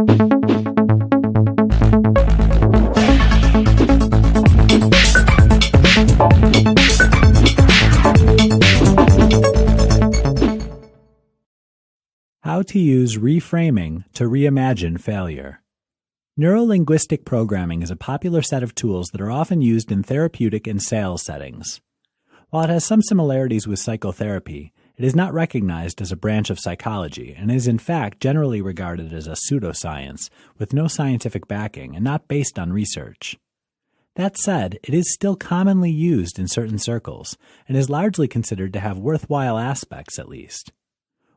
How to use reframing to reimagine failure. NeuroLinguistic Programming is a popular set of tools that are often used in therapeutic and sales settings. While it has some similarities with psychotherapy, it is not recognized as a branch of psychology and is in fact generally regarded as a pseudoscience with no scientific backing and not based on research. That said, it is still commonly used in certain circles and is largely considered to have worthwhile aspects at least.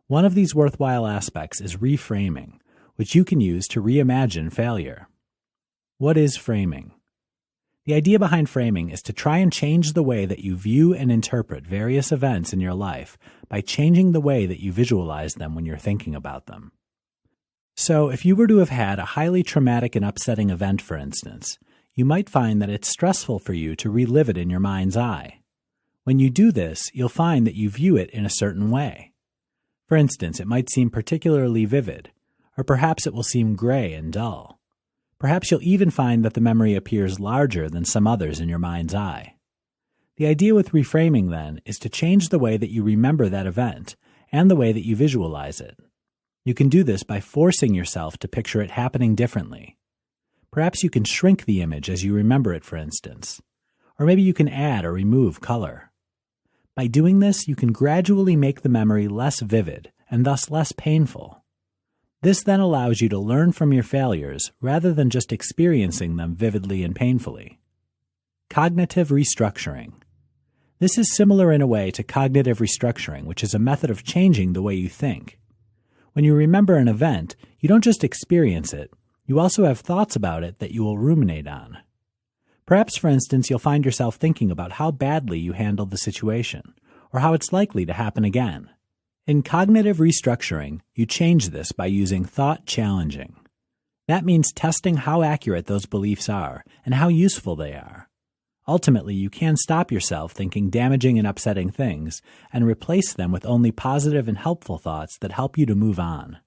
One of these worthwhile aspects is reframing, which you can use to reimagine failure. What is framing? The idea behind framing is to try and change the way that you view and interpret various events in your life by changing the way that you visualize them when you're thinking about them. So, if you were to have had a highly traumatic and upsetting event, for instance, you might find that it's stressful for you to relive it in your mind's eye. When you do this, you'll find that you view it in a certain way. For instance, it might seem particularly vivid, or perhaps it will seem gray and dull. Perhaps you'll even find that the memory appears larger than some others in your mind's eye. The idea with reframing, then, is to change the way that you remember that event and the way that you visualize it. You can do this by forcing yourself to picture it happening differently. Perhaps you can shrink the image as you remember it, for instance. Or maybe you can add or remove color. By doing this, you can gradually make the memory less vivid and thus less painful. This then allows you to learn from your failures rather than just experiencing them vividly and painfully. Cognitive restructuring. This is similar in a way to cognitive restructuring, which is a method of changing the way you think. When you remember an event, you don't just experience it, you also have thoughts about it that you will ruminate on. Perhaps, for instance, you'll find yourself thinking about how badly you handled the situation, or how it's likely to happen again. In cognitive restructuring, you change this by using thought challenging. That means testing how accurate those beliefs are and how useful they are. Ultimately, you can stop yourself thinking damaging and upsetting things and replace them with only positive and helpful thoughts that help you to move on.